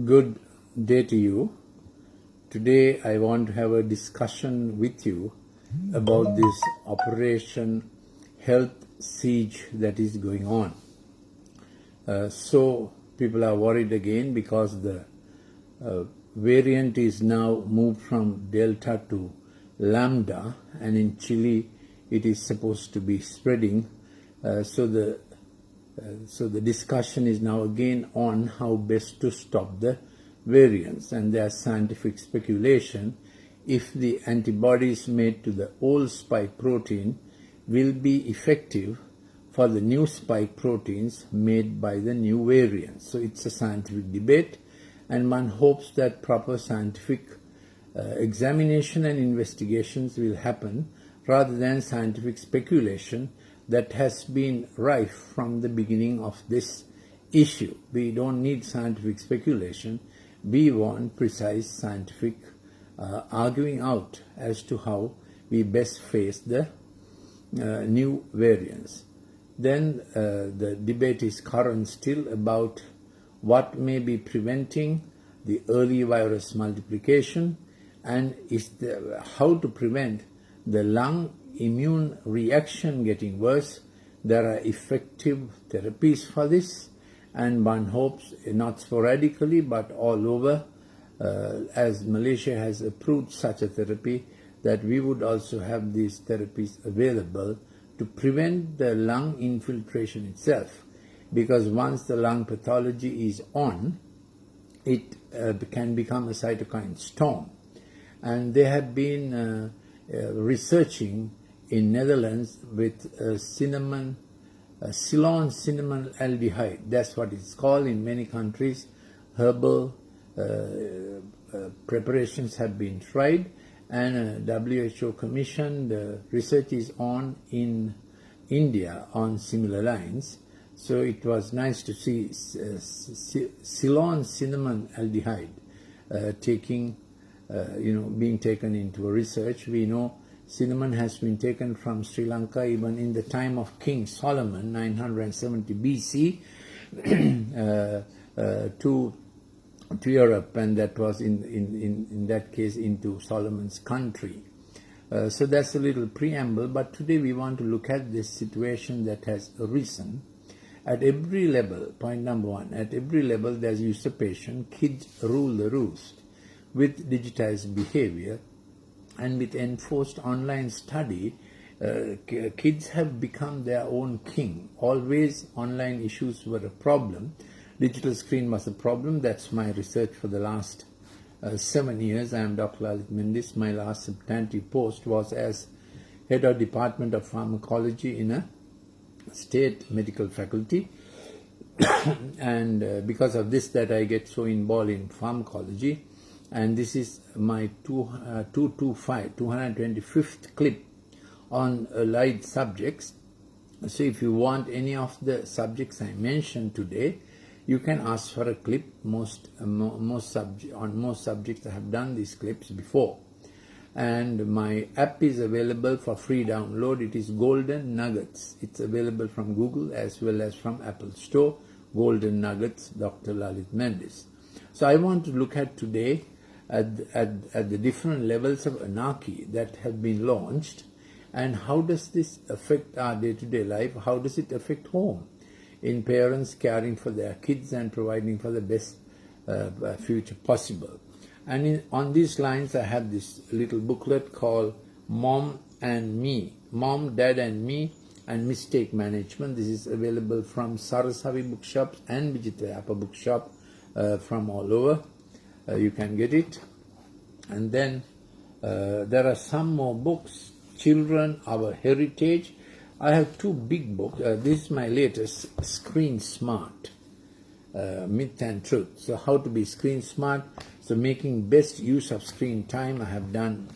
Good day to you. Today I want to have a discussion with you about this Operation Health Siege that is going on. So people are worried again because the variant is now moved from Delta to Lambda, and in Chile it is supposed to be spreading. So the discussion is now again on how best to stop the variants, and there's scientific speculation if the antibodies made to the old spike protein will be effective for the new spike proteins made by the new variants. So it's a scientific debate, and one hopes that proper scientific examination and investigations will happen rather than scientific speculation that has been rife from the beginning of this issue. We don't need scientific speculation. We want precise scientific arguing out as to how we best face the new variants. Then the debate is current still about what may be preventing the early virus multiplication, and how to prevent the lung immune reaction getting worse. There are effective therapies for this, and one hopes not sporadically but all over, as Malaysia has approved such a therapy, that we would also have these therapies available to prevent the lung infiltration itself, because once the lung pathology is on, it can become a cytokine storm. And they have been researching in Netherlands with Ceylon cinnamon aldehyde. That's what it's called in many countries. Herbal preparations have been tried, and WHO commissioned research is on in India on similar lines. So it was nice to see Ceylon cinnamon aldehyde being taken into a research. We know cinnamon has been taken from Sri Lanka even in the time of King Solomon, 970 BC, to Europe, and that was in that case into Solomon's country. So that's a little preamble, but today we want to look at this situation that has arisen at every level. Point number one, at every level there's usurpation. Kids rule the roost with digitized behavior and with enforced online study. Kids have become their own king. Always online issues were a problem. Digital screen was a problem. That's my research for the last 7 years. I am Dr. Lalith Mendis. My last substantive post was as head of Department of Pharmacology in a state medical faculty. And because of this that I get so involved in pharmacology. And this is my 225th clip on allied subjects. So if you want any of the subjects I mentioned today, you can ask for a clip. On most subjects I have done these clips before. And my app is available for free download. It is Golden Nuggets. It's available from Google as well as from Apple Store. Golden Nuggets, Dr. Lalith Mendis. So I want to look at today at the different levels of anarchy that have been launched, and how does this affect our day-to-day life? How does it affect home, in parents caring for their kids and providing for the best future possible? And on these lines I have this little booklet called Mom and Me, Mom, Dad and Me and Mistake Management. This is available from Sarasavi bookshops and Vijitayapa bookshop from all over. You can get it. And then there are some more books. Children, Our Heritage. I have two big books. This is my latest, Screen Smart, Myth and Truth. So how to be screen smart. So making best use of screen time. I have done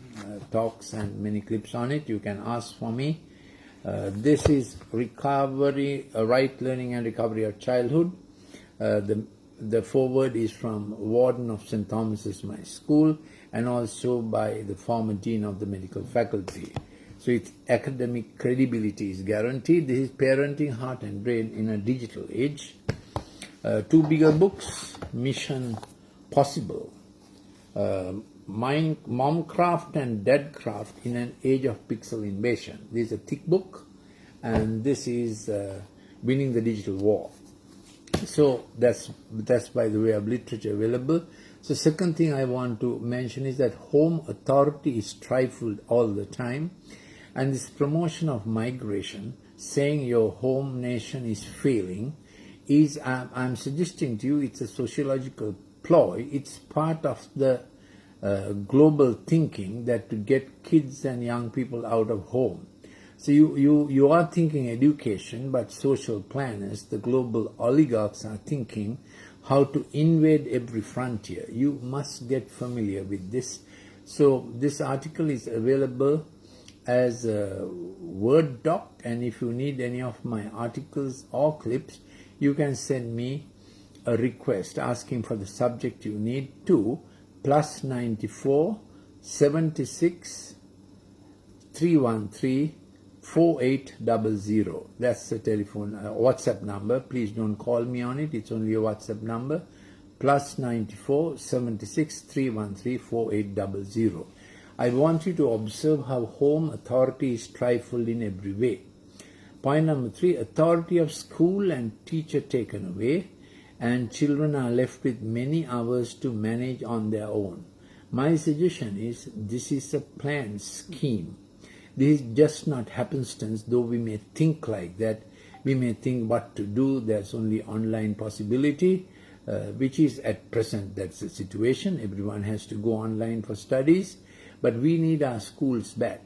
talks and many clips on it. You can ask for me. This is Recovery, Right Learning and Recovery of Childhood. The foreword is from Warden of St. Thomas's My School, and also by the former Dean of the Medical Faculty. So its academic credibility is guaranteed. This is Parenting Heart and Brain in a Digital Age. Two bigger books, Mission possible. Momcraft and Deadcraft in an Age of Pixel Invasion. This is a thick book, and this is Winning the Digital War. So that's by the way of literature available. So second thing I want to mention is that home authority is trifled all the time, and this promotion of migration, saying your home nation is failing, is I'm suggesting to you it's a sociological ploy. It's part of the global thinking that to get kids and young people out of home. So you are thinking education, but social planners, the global oligarchs, are thinking how to invade every frontier. You must get familiar with this. So this article is available as a Word doc, and if you need any of my articles or clips, you can send me a request asking for the subject you need to +94 76 313 4800. That's the telephone WhatsApp number. Please don't call me on it. It's only a WhatsApp number. +94 76 313 4800. I want you to observe how home authority is trifled in every way. Point number 3, authority of school and teacher taken away, and children are left with many hours to manage on their own. My suggestion is this is a planned scheme. This is just not happenstance, though we may think like that. We may think what to do. There's only online possibility, which is at present, that's the situation. Everyone has to go online for studies. But we need our schools back.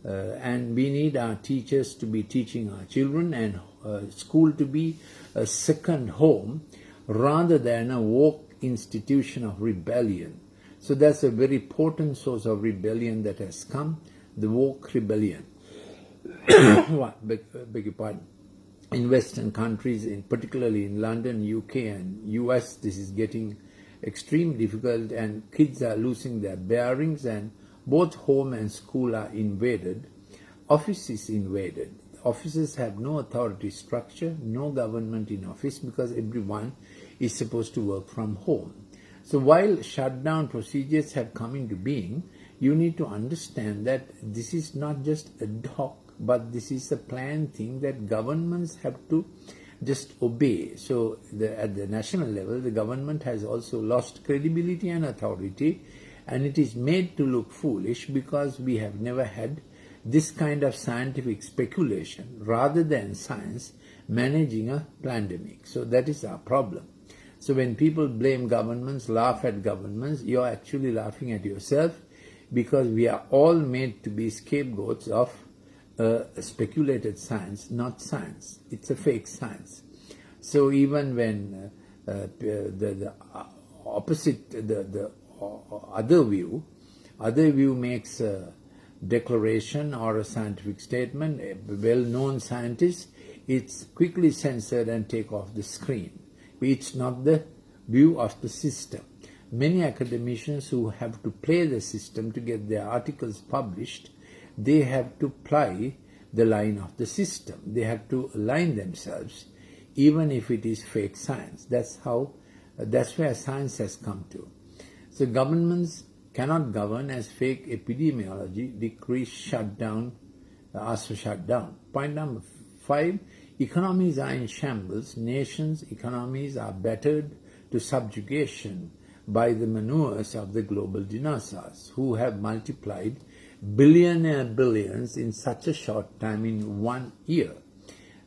And we need our teachers to be teaching our children, and school to be a second home rather than a woke institution of rebellion. So that's a very potent source of rebellion that has come, the woke rebellion. Beg your pardon. In Western countries, particularly in London, UK and US, this is getting extremely difficult, and kids are losing their bearings, and both home and school are invaded. Office is invaded. Offices have no authority structure, no government in office, because everyone is supposed to work from home. So while shutdown procedures have come into being, you need to understand that this is not just ad hoc, but this is a planned thing that governments have to just obey. So at the national level, the government has also lost credibility and authority, and it is made to look foolish because we have never had this kind of scientific speculation rather than science managing a pandemic. So that is our problem. So when people blame governments, laugh at governments, you're actually laughing at yourself, because we are all made to be scapegoats of speculated science, not science. It's a fake science. So even when the opposite, the other view makes a declaration or a scientific statement, a well-known scientist, it's quickly censored and take off the screen. It's not the view of the system. Many academicians who have to play the system to get their articles published, they have to ply the line of the system. They have to align themselves, even if it is fake science. That's where science has come to. So governments cannot govern as fake epidemiology decrees shutdown, ask for shutdown. Point number 5, economies are in shambles. Nations' economies are battered to subjugation by the manures of the global dinosaurs, who have multiplied billionaire billions in such a short time in 1 year.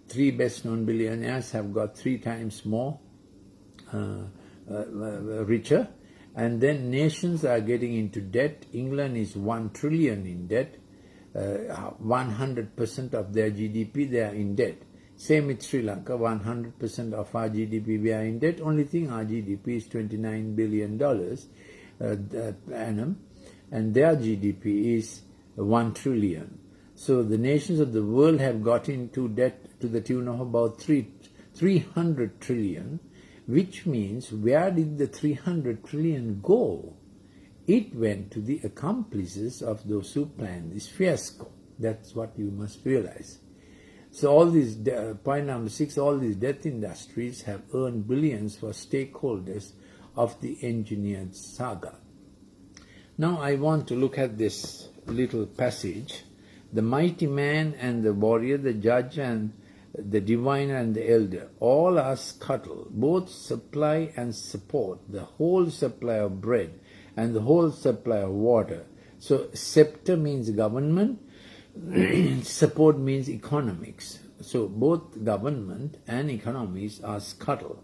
3 best-known billionaires have got 3 times more richer, and then nations are getting into debt. England is 1 trillion in debt. 100% of their GDP they are in debt. Same with Sri Lanka, 100% of our GDP we are in debt. Only thing, our GDP is $29 billion annum, and their GDP is 1 trillion. So the nations of the world have got into debt to the tune of about 300 trillion, which means where did the 300 trillion go? It went to the accomplices of those who planned this fiasco. That's what you must realize. So all these, point number 6, all these death industries have earned billions for stakeholders of the engineered saga. Now I want to look at this little passage. The mighty man and the warrior, the judge and the diviner and the elder, all are scuttle, both supply and support, the whole supply of bread and the whole supply of water. So scepter means government, support means economics. So both government and economies are scuttle.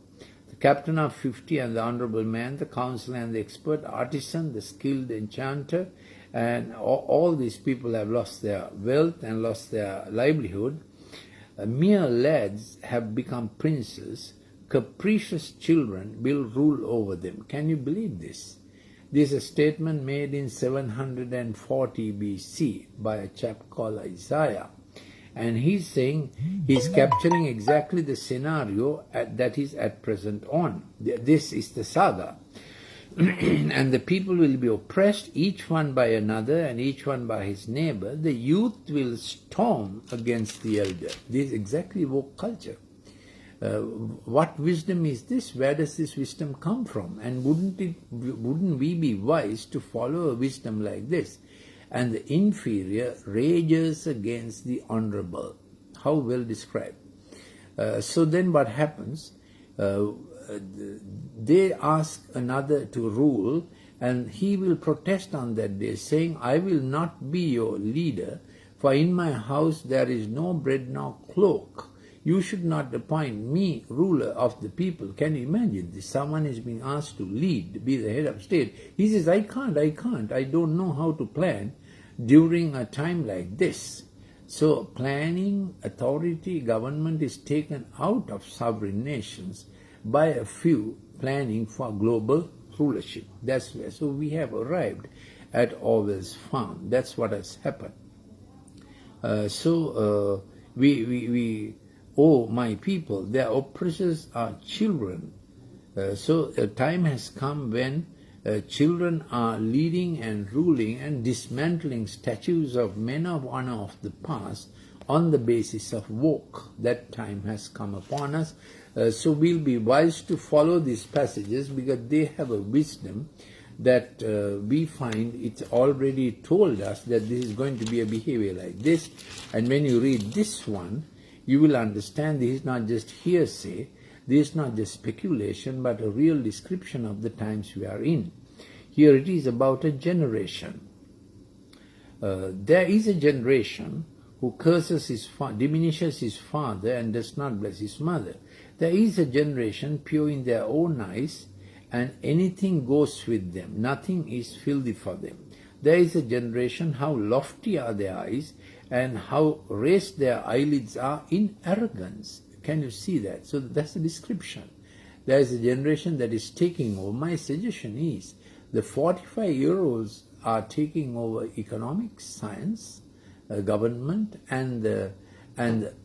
The captain of 50 and the honorable man, the counselor and the expert, artisan, the skilled enchanter, and all these people have lost their wealth and lost their livelihood. Mere lads have become princes. Capricious children will rule over them. Can you believe this? This is a statement made in 740 BC by a chap called Isaiah. And he's saying, he's capturing exactly the scenario that is at present on. This is the saga. And the people will be oppressed, each one by another and each one by his neighbor. The youth will storm against the elder. This is exactly woke culture. What wisdom is this? Where does this wisdom come from? And wouldn't we be wise to follow a wisdom like this? And the inferior rages against the honorable. How well described. So then what happens? They ask another to rule, and he will protest on that day, saying, I will not be your leader, for in my house there is no bread nor cloak. You should not appoint me ruler of the people. Can you imagine this? Someone is being asked to lead, be the head of state. He says, I can't, I don't know how to plan during a time like this. So planning, authority, government is taken out of sovereign nations by a few planning for global rulership. That's where. So we have arrived at Orwell's farm. That's what has happened. Oh, my people, their oppressors are children. So a time has come when children are leading and ruling and dismantling statues of men of honor of the past on the basis of woke. That time has come upon us. So we'll be wise to follow these passages because they have a wisdom that we find it's already told us that this is going to be a behavior like this. And when you read this one, you will understand this is not just hearsay, this is not just speculation, but a real description of the times we are in. Here it is about a generation. There is a generation who curses his diminishes his father and does not bless his mother. There is a generation pure in their own eyes, and anything goes with them. Nothing is filthy for them. There is a generation, how lofty are their eyes, and how raised their eyelids are in arrogance. Can you see that? So that's the description. There is a generation that is taking over. My suggestion is the 45-year-olds are taking over economics, science, government, and the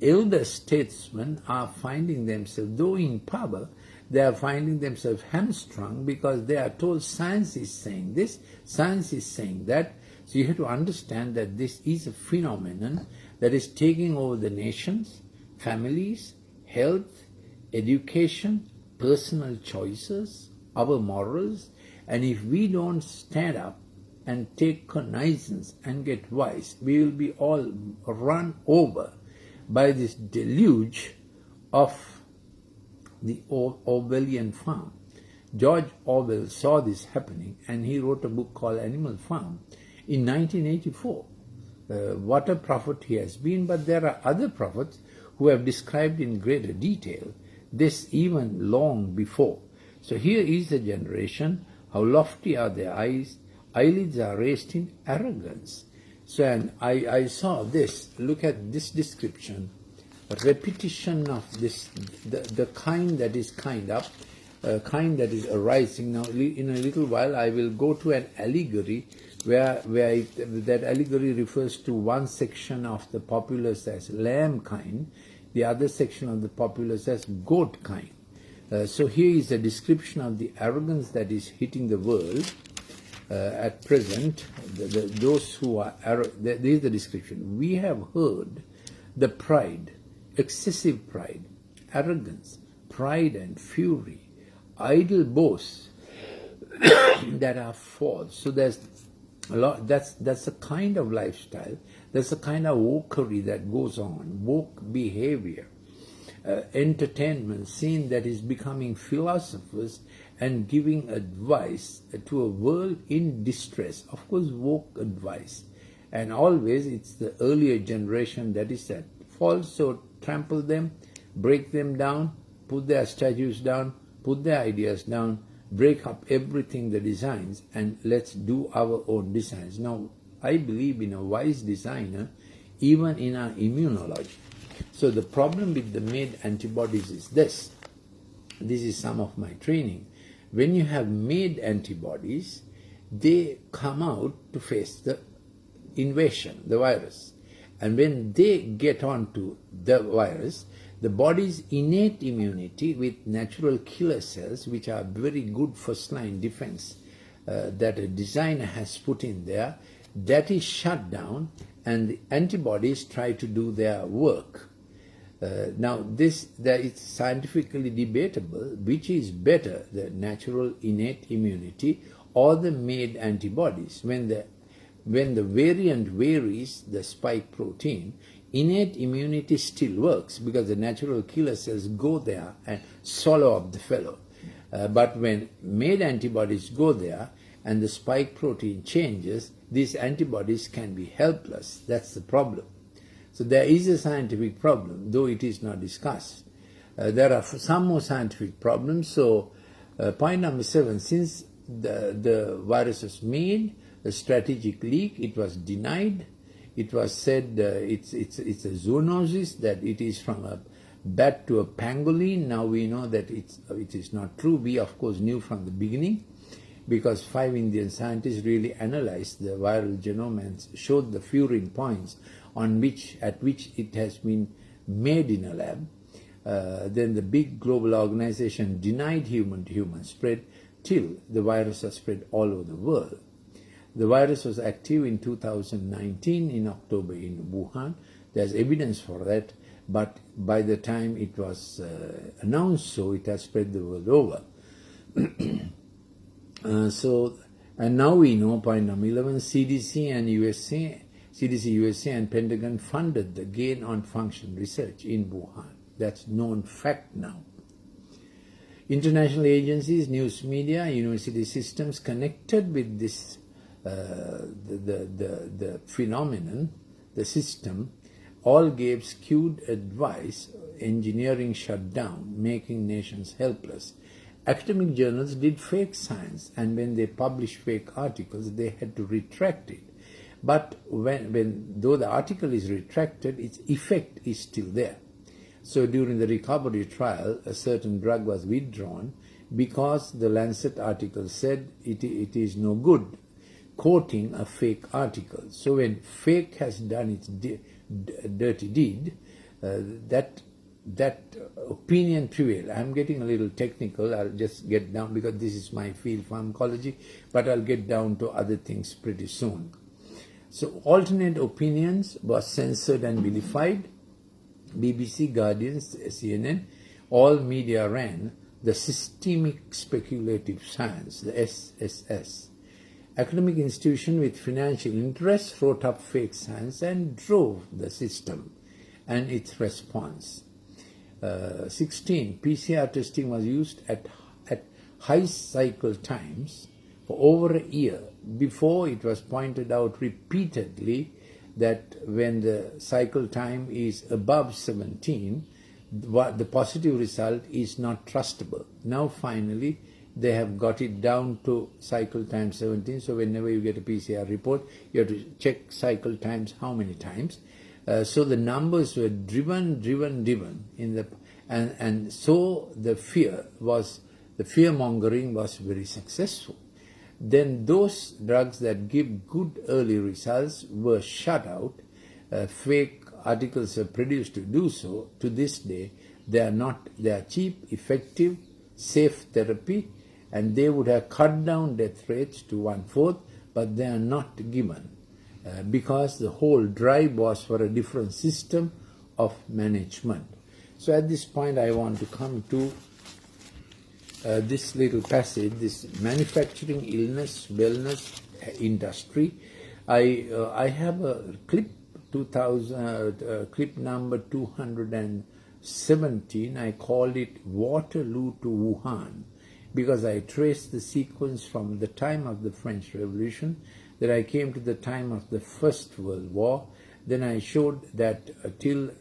elder statesmen are finding themselves, though in power, they are finding themselves hamstrung because they are told science is saying this, science is saying that. So you have to understand that this is a phenomenon that is taking over the nations, families, health, education, personal choices, our morals. And if we don't stand up and take cognizance and get wise, we will be all run over by this deluge of the Orwellian farm. George Orwell saw this happening and he wrote a book called Animal Farm in 1984. What a prophet he has been, but there are other prophets who have described in greater detail this even long before. So here is a generation, how lofty are their eyes, eyelids are raised in arrogance. So and I saw this, look at this description, a repetition of this, the kind that is kind that is arising. Now in a little while I will go to an allegory where that allegory refers to one section of the populace as lamb kind, the other section of the populace as goat kind. So here is a description of the arrogance that is hitting the world at present. Those who are arrogant, there is the description. We have heard the pride, excessive pride, arrogance, pride and fury, idle boasts, that are false. So there's a lot. That's the kind of lifestyle. That's the kind of wokery that goes on. Woke behavior, entertainment scene that is becoming philosophers and giving advice to a world in distress. Of course, woke advice, and always it's the earlier generation that is at fault. So trample them, break them down, put their statues down, put their ideas down, break up everything, the designs, and let's do our own designs. Now, I believe in a wise designer, even in our immunology. So the problem with the made antibodies is this. This is some of my training. When you have made antibodies, they come out to face the invasion, the virus. And when they get onto the virus, the body's innate immunity with natural killer cells, which are very good first-line defense that a designer has put in there, that is shut down, and the antibodies try to do their work. Now, it's scientifically debatable which is better, the natural innate immunity or the made antibodies. When the variant varies the spike protein, innate immunity still works because the natural killer cells go there and swallow up the fellow. But when made antibodies go there and the spike protein changes, these antibodies can be helpless. That's the problem. So there is a scientific problem, though it is not discussed. There are some more scientific problems. So point number 7, since the virus was made, a strategic leak, it was denied. It was said it's a zoonosis, that it is from a bat to a pangolin. Now we know that it is not true. We, of course, knew from the beginning, because 5 Indian scientists really analyzed the viral genome and showed the furin points at which it has been made in a lab. Then the big global organization denied human-to-human spread till the virus was spread all over the world. The virus was active in 2019 in October in Wuhan. There's evidence for that, but by the time it was announced, so it has spread the world over. And now we know, point number 11, CDC USA and Pentagon funded the gain-on-function research in Wuhan. That's known fact now. International agencies, news media, university systems connected with this the phenomenon, the system, all gave skewed advice, engineering shut down, making nations helpless. Academic journals did fake science, and when they published fake articles, they had to retract it. But though the article is retracted, its effect is still there. So during the recovery trial, a certain drug was withdrawn because the Lancet article said it is no good, quoting a fake article. So when fake has done its dirty deed, that opinion prevails. I'm getting a little technical. I'll just get down, because this is my field, pharmacology, but I'll get down to other things pretty soon. So alternate opinions were censored and vilified. BBC, Guardian, CNN, all media ran the systemic speculative science, the SSS. Academic institutions with financial interests wrote up fake science and drove the system and its response. 16. PCR testing was used at high cycle times for over a year before it was pointed out repeatedly that when the cycle time is above 17, the positive result is not trustable. Now finally they have got it down to cycle time 17. So whenever you get a PCR report, you have to check cycle times how many times. So the numbers were driven in the, and so the fear mongering was very successful. Then those drugs that give good early results were shut out. Fake articles are produced to do so. To this day, they are cheap, effective, safe therapy, and they would have cut down death rates to 1/4, but they are not given because the whole drive was for a different system of management. So at this point, I want to come to this little passage, this manufacturing illness wellness industry. I have a clip 2000 clip number 217. I called it Waterloo to Wuhan because I traced the sequence from the time of the French Revolution, that I came to the time of the First World War. Then I showed that then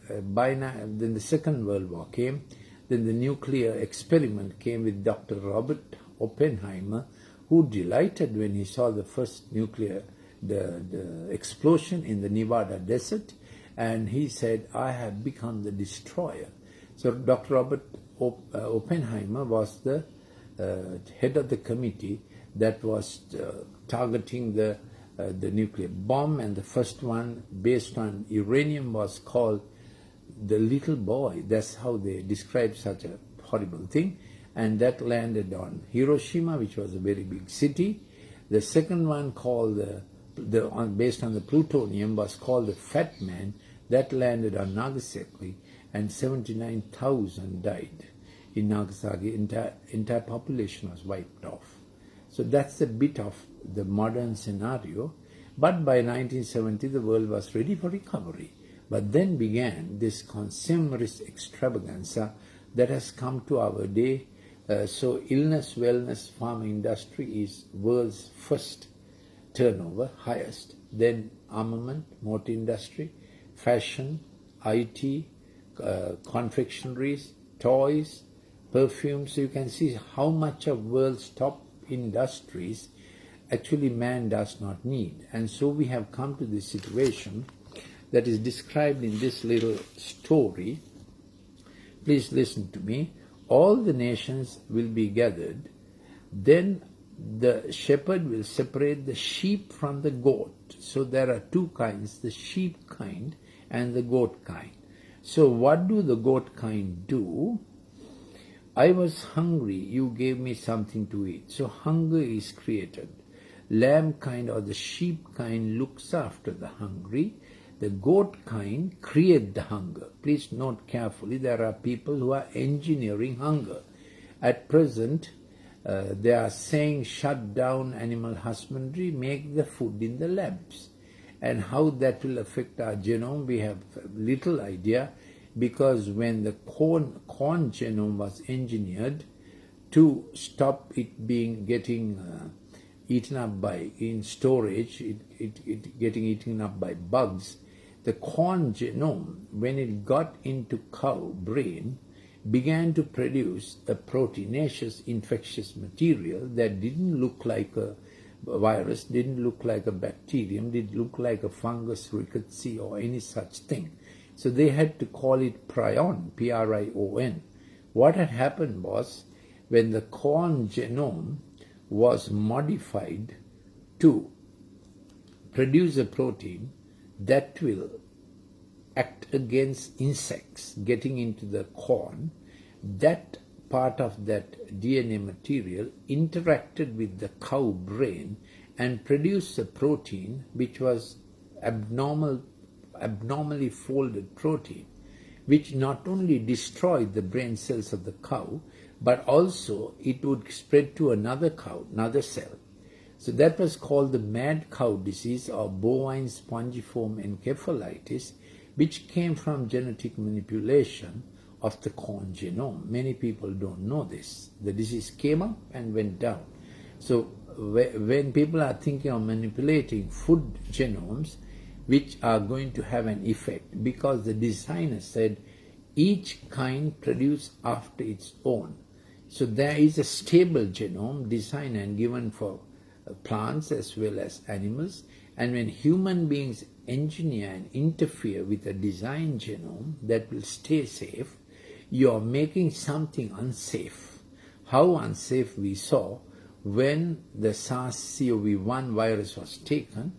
the Second World War came. Then the nuclear experiment came with Dr. Robert Oppenheimer, who delighted when he saw the first nuclear the explosion in the Nevada desert, and he said, I have become the destroyer. So Dr. Robert Oppenheimer was the head of the committee that was targeting the nuclear bomb, and the first one based on uranium was called the little boy. That's how they described such a horrible thing. And that landed on Hiroshima, which was a very big city. The second one called based on the plutonium was called the Fat Man. That landed on Nagasaki, and 79,000 died in Nagasaki. Entire population was wiped off. So that's a bit of the modern scenario. But by 1970, the world was ready for recovery. But then began this consumerist extravaganza that has come to our day. So illness, wellness, pharma industry is world's first turnover, highest. Then armament, motor industry, fashion, IT, confectionaries, toys, perfumes. So you can see how much of world's top industries actually man does not need. And so we have come to this situation that is described in this little story. Please listen to me. All the nations will be gathered. Then the shepherd will separate the sheep from the goat. So there are two kinds, the sheep kind and the goat kind. So what do the goat kind do? I was hungry, you gave me something to eat. So hunger is created. Lamb kind or the sheep kind looks after the hungry. The goat kind create the hunger. Please note carefully, there are people who are engineering hunger. At present, they are saying shut down animal husbandry, make the food in the labs. And how that will affect our genome, we have little idea, because when the corn genome was engineered to stop it getting eaten up in storage, it getting eaten up by bugs, the corn genome, when it got into cow brain, began to produce a proteinaceous infectious material that didn't look like a virus, didn't look like a bacterium, didn't look like a fungus, rickettsia, or any such thing. So they had to call it prion, P-R-I-O-N. What had happened was, when the corn genome was modified to produce a protein that will act against insects getting into the corn, that part of that DNA material interacted with the cow brain and produced a protein which was abnormally folded protein, which not only destroyed the brain cells of the cow, but also it would spread to another cow, another cell. So that was called the mad cow disease, or bovine spongiform encephalitis, which came from genetic manipulation of the corn genome. Many people don't know this. The disease came up and went down. So when people are thinking of manipulating food genomes, which are going to have an effect, because the designer said each kind produced after its own. So there is a stable genome designed and given for plants as well as animals, and when human beings engineer and interfere with a design genome that will stay safe, you are making something unsafe. How unsafe we saw when the SARS-CoV-1 virus was taken,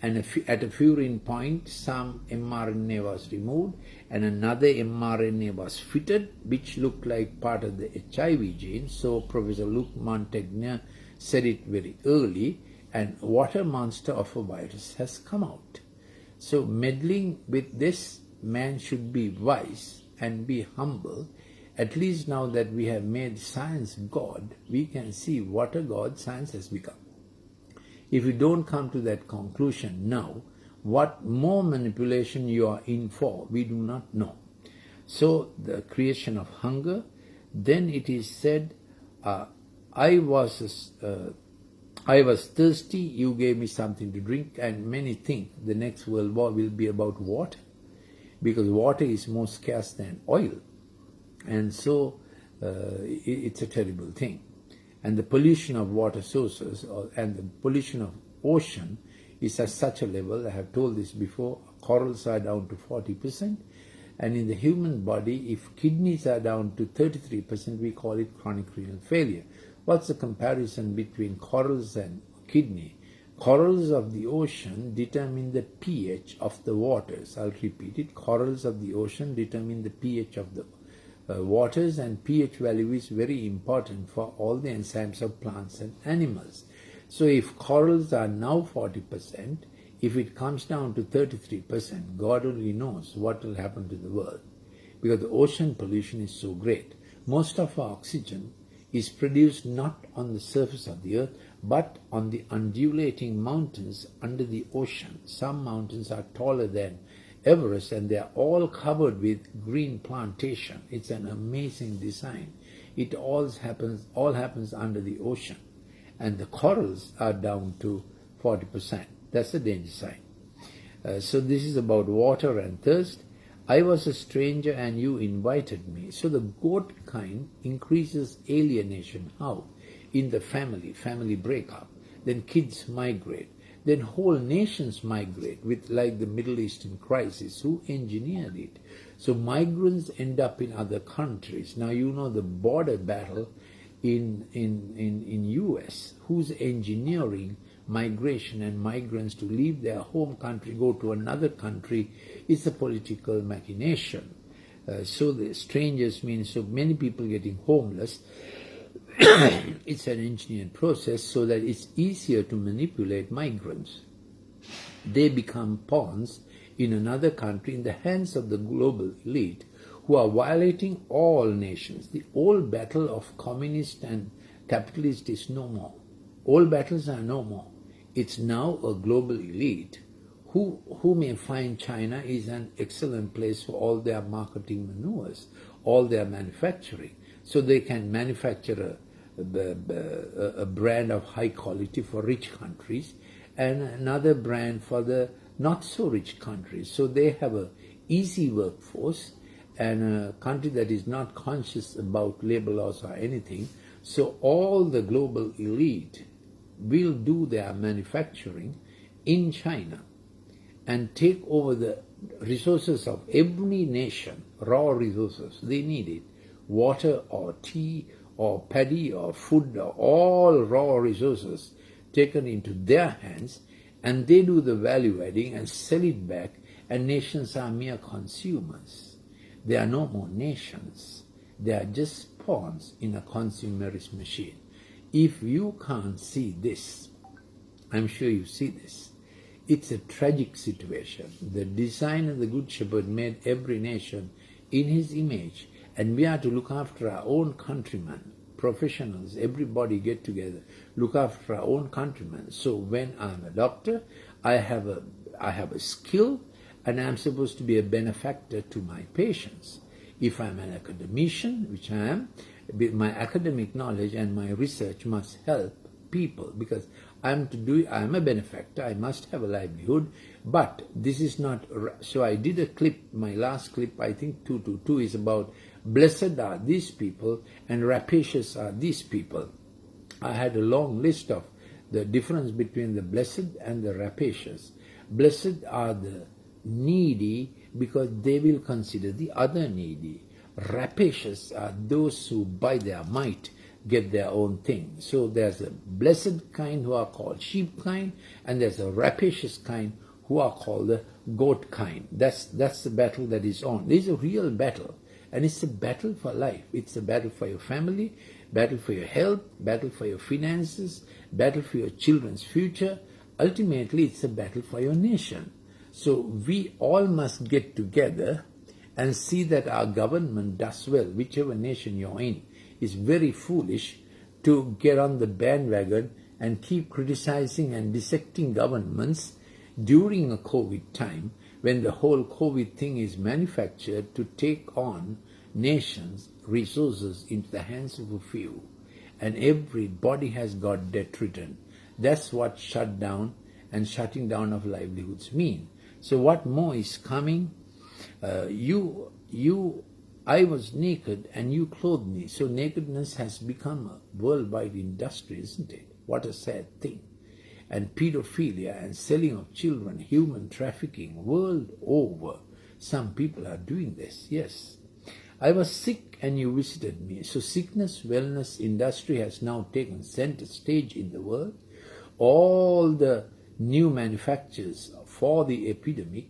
and at a furin point some mRNA was removed and another mRNA was fitted, which looked like part of the HIV gene. So Professor Luc Montagnier said it very early, and what a monster of a virus has come out. So meddling with this, man should be wise and be humble At least now that we have made science God, we can see what a God science has become. If you don't come to that conclusion now, what more manipulation you are in for, we do not know. So the creation of hunger, then it is said, I was thirsty, you gave me something to drink, and many think the next world war will be about water, because water is more scarce than oil. And so it's a terrible thing. And the pollution of water sources and the pollution of ocean is at such a level, I have told this before, corals are down to 40%, and in the human body, if kidneys are down to 33%, we call it chronic renal failure. What's the comparison between corals and kidney? Corals of the ocean determine the pH of the waters. I'll repeat it. Corals of the ocean determine the pH of the waters, and pH value is very important for all the enzymes of plants and animals. So if corals are now 40%, if it comes down to 33%, God only knows what will happen to the world, because the ocean pollution is so great. Most of our oxygen is produced not on the surface of the earth, but on the undulating mountains under the ocean. Some mountains are taller than Everest, and they are all covered with green plantation. It's an amazing design. It all happens under the ocean, and the corals are down to 40%. That's the danger sign. So this is about water and thirst. I was a stranger and you invited me. So the goat kind increases alienation. How? In the family breakup. Then kids migrate. Then whole nations migrate, with like the Middle Eastern crisis. Who engineered it? So migrants end up in other countries. Now you know the border battle in US. Who's engineering migration and migrants to leave their home country, go to another country? It's a political machination. So the strangers means so many people getting homeless. It's an engineered process so that it's easier to manipulate migrants. They become pawns in another country in the hands of the global elite, who are violating all nations. The old battle of communist and capitalist is no more. Old battles are no more. It's now a global elite who may find China is an excellent place for all their marketing maneuvers, all their manufacturing. So they can manufacture a brand of high quality for rich countries and another brand for the not so rich countries. So they have a easy workforce and a country that is not conscious about labor laws or anything. So all the global elite will do their manufacturing in China and take over the resources of every nation, raw resources. They need it. Water or tea or paddy or food, or all raw resources taken into their hands, and they do the value adding and sell it back, and nations are mere consumers. They are no more nations. They are just pawns in a consumerist machine. If you can't see this, I'm sure you see this. It's a tragic situation. The designer, the Good Shepherd, made every nation in his image, and we are to look after our own countrymen, professionals, everybody get together, look after our own countrymen. So when I'm a doctor, I have a skill, and I'm supposed to be a benefactor to my patients. If I'm an academician, which I am, with my academic knowledge and my research must help people, because I'm a benefactor, I must have a livelihood, but this is not, so I did a clip, my last clip, I think 222, is about blessed are these people and rapacious are these people. I had a long list of the difference between the blessed and the rapacious. Blessed are the needy because they will consider the other needy. Rapacious are those who by their might get their own thing. So there's a blessed kind who are called sheep kind, and there's a rapacious kind who are called the goat kind. That's the battle that is on. This is a real battle, and it's a battle for life. It's a battle for your family, battle for your health, battle for your finances, battle for your children's future. Ultimately, it's a battle for your nation. So we all must get together and see that our government does well, whichever nation you're in, is very foolish to get on the bandwagon and keep criticizing and dissecting governments during a COVID time when the whole COVID thing is manufactured to take on nations' resources into the hands of a few. And everybody has got debt ridden. That's what shut down and shutting down of livelihoods mean. So what more is coming? I was naked and you clothed me. So nakedness has become a worldwide industry, isn't it? What a sad thing. And pedophilia and selling of children, human trafficking, world over. Some people are doing this, yes. I was sick and you visited me. So sickness, wellness industry has now taken center stage in the world. All the new manufactures for the epidemic,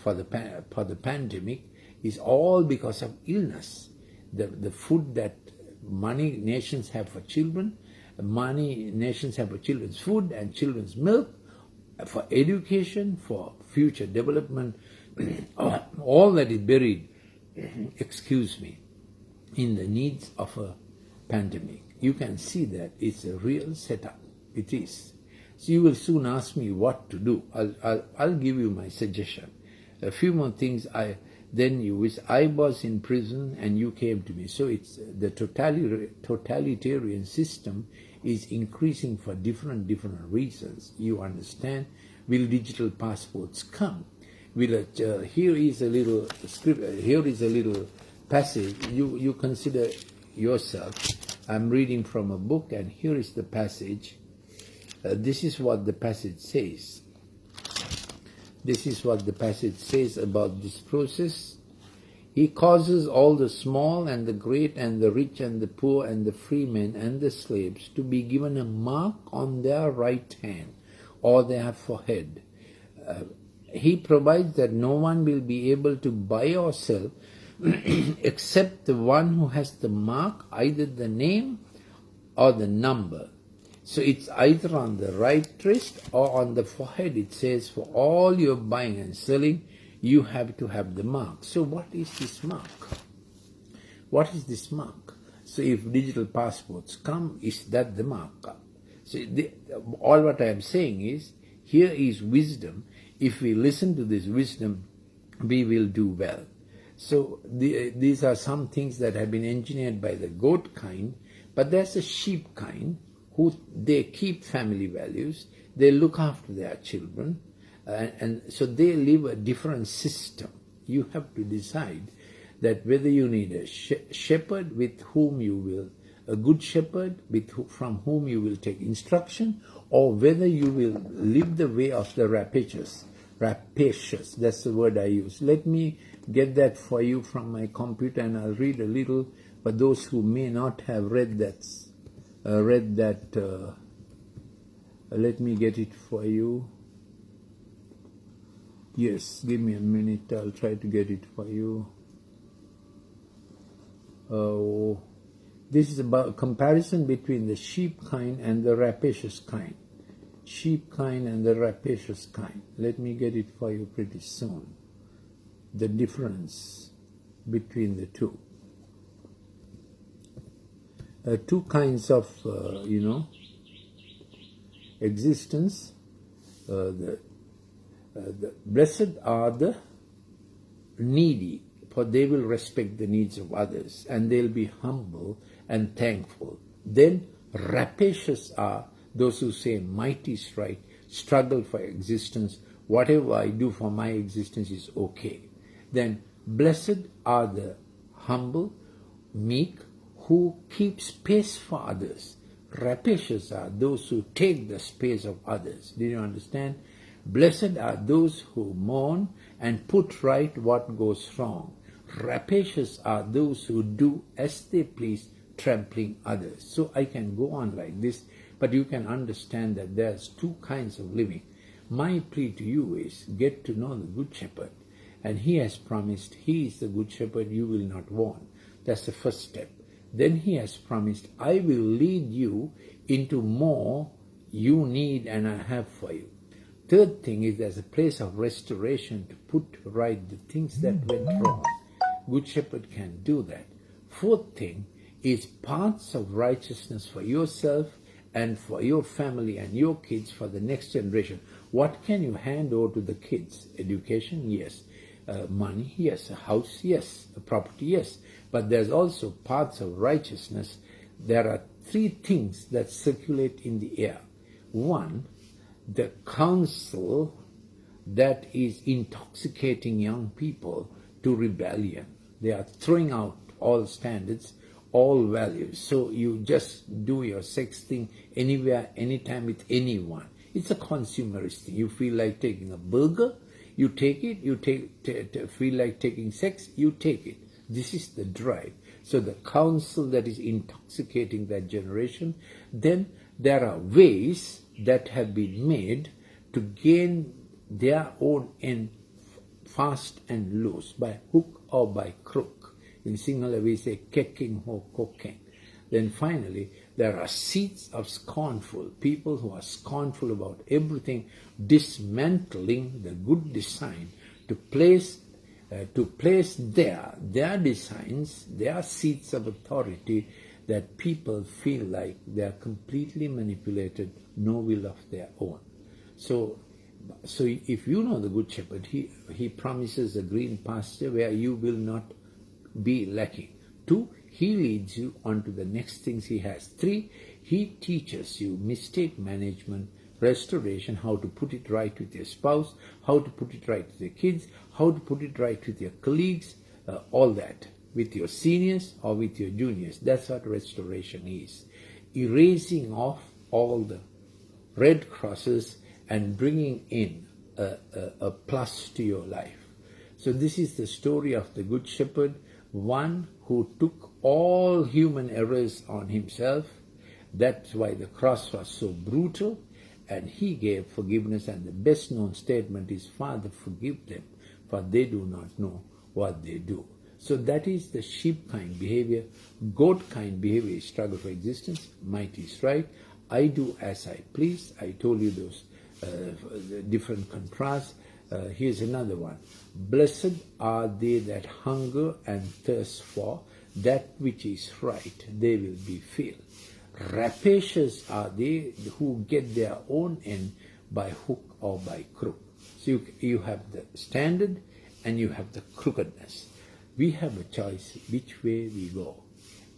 for the pandemic, is all because of illness. The food that money nations have for children, money nations have for children's food and children's milk, for education, for future development, all that is buried, in the needs of a pandemic. You can see that it's a real setup. It is. So you will soon ask me what to do. I'll give you my suggestion. A few more things. I was in prison and you came to me. So it's the totalitarian system is increasing for different reasons. You understand? Will digital passports come? Here is a little script. Here is a little passage. You consider yourself. I'm reading from a book, and here is the passage. This is what the passage says. This is what the passage says about this process. He causes all the small and the great and the rich and the poor and the free men and the slaves to be given a mark on their right hand or their forehead. He provides that no one will be able to buy or sell except the one who has the mark, either the name or the number. So it's either on the right wrist or on the forehead. It says for all your buying and selling, you have to have the mark. So what is this mark? What is this mark? So if digital passports come, is that the mark? So all what I am saying is, here is wisdom. If we listen to this wisdom, we will do well. So these are some things that have been engineered by the goat kind, but there's a sheep kind who they keep family values, they look after their children, and so they live a different system. You have to decide that whether you need a shepherd with whom you will, a good shepherd from whom you will take instruction, or whether you will live the way of the rapacious. Rapacious, that's the word I use. Let me get that for you from my computer, and I'll read a little for those who may not have read that. Let me get it for you. Yes, give me a minute. I'll try to get it for you. This is about comparison between the sheep kind and the rapacious kind. Sheep kind and the rapacious kind. Let me get it for you pretty soon. The difference between the two. Two kinds of, existence. The blessed are the needy, for they will respect the needs of others, and they'll be humble and thankful. Then rapacious are those who say, might is right, struggle for existence, whatever I do for my existence is okay. Then blessed are the humble, meek, who keep space for others. Rapacious are those who take the space of others. Do you understand? Blessed are those who mourn and put right what goes wrong. Rapacious are those who do as they please, trampling others. So I can go on like this, but you can understand that there's two kinds of living. My plea to you is get to know the Good Shepherd. And he has promised he is the Good Shepherd, you will not want. That's the first step. Then he has promised, I will lead you into more you need and I have for you. Third thing is there's a place of restoration to put right the things that went wrong. Good Shepherd can do that. Fourth thing is paths of righteousness for yourself and for your family and your kids for the next generation. What can you hand over to the kids? Education, yes. Money, yes. A house, yes. A property, yes. But there's also paths of righteousness. There are three things that circulate in the air. One, the counsel that is intoxicating young people to rebellion. They are throwing out all standards, all values. So you just do your sex thing anywhere, anytime with anyone. It's a consumerist thing. You feel like taking a burger, you take it. You feel like taking sex, you take it. This is the drive. So the counsel that is intoxicating that generation. Then there are ways that have been made to gain their own end fast and loose, by hook or by crook. In Sinhala we say kekking or koking. Then finally, there are seeds of scornful, people who are scornful about everything, dismantling the good design to place their designs, their seats of authority, that people feel like they are completely manipulated, no will of their own. So if you know the Good Shepherd, he promises a green pasture where you will not be lacking. 2, he leads you on to the next things he has. 3, he teaches you mistake management, restoration, how to put it right with your spouse, how to put it right with your kids, how to put it right with your colleagues, all that, with your seniors or with your juniors. That's what restoration is. Erasing off all the red crosses and bringing in a plus to your life. So this is the story of the Good Shepherd, one who took all human errors on himself. That's why the cross was so brutal, and he gave forgiveness. And the best known statement is, Father, forgive them, for they do not know what they do. So that is the sheep kind behavior. Goat kind behavior is struggle for existence. Might is right. I do as I please. I told you those different contrasts. Here's another one. Blessed are they that hunger and thirst for that which is right, they will be filled. Rapacious are they who get their own end by hook or by crook. So you have the standard and you have the crookedness. We have a choice which way we go.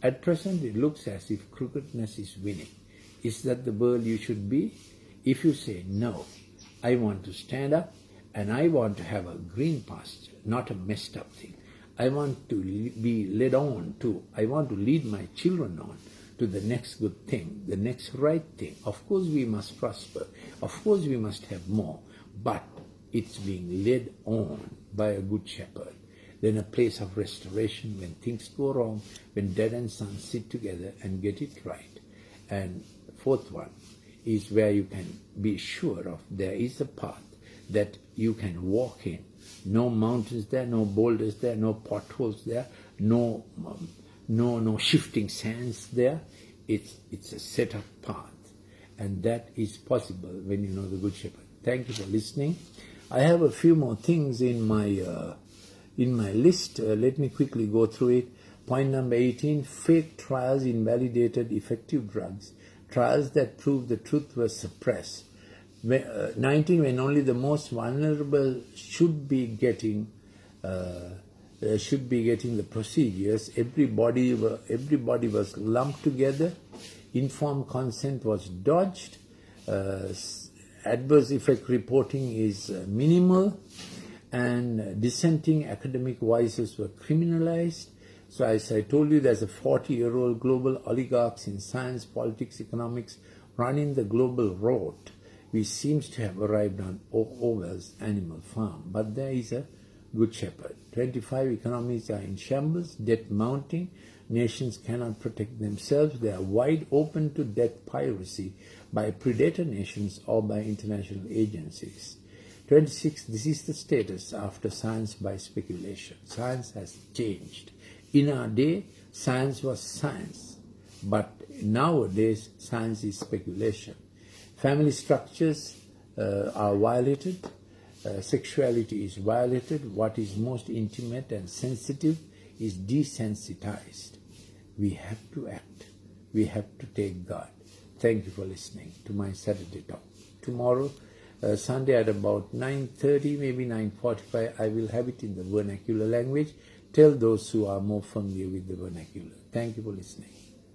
At present, it looks as if crookedness is winning. Is that the world you should be? If you say, no, I want to stand up and I want to have a green pasture, not a messed up thing. I want to be led on to, I want to lead my children on to the next good thing, the next right thing. Of course we must prosper. Of course we must have more. But it's being led on by a good shepherd. Then a place of restoration when things go wrong, when dad and son sit together and get it right. And fourth one is where you can be sure of there is a path that you can walk in. No mountains there, no boulders there, no potholes there, no shifting sands there. It's a set up path, and that is possible when you know the Good Shepherd. Thank you for listening. I have a few more things in my list. Let me quickly go through it. Point number 18: fake trials invalidated effective drugs. Trials that proved the truth were suppressed. 19, when only the most vulnerable should be getting the procedures, everybody was lumped together. Informed consent was dodged. Adverse effect reporting is minimal, and dissenting academic voices were criminalized. So as I told you, there's a 40-year-old global oligarchs in science, politics, economics running the global road. We seems to have arrived on Orwell's Animal Farm, but there is a Good Shepherd. 25 economies are in shambles, debt mounting, nations cannot protect themselves, they are wide open to debt piracy by predator nations or by international agencies. 26, this is the status after science by speculation. Science has changed. In our day, science was science, but nowadays science is speculation. Family structures are violated, sexuality is violated, what is most intimate and sensitive is desensitized. We have to act. We have to take God. Thank you for listening to my Saturday talk. Tomorrow, Sunday at about 9:30, maybe 9:45, I will have it in the vernacular language. Tell those who are more familiar with the vernacular. Thank you for listening.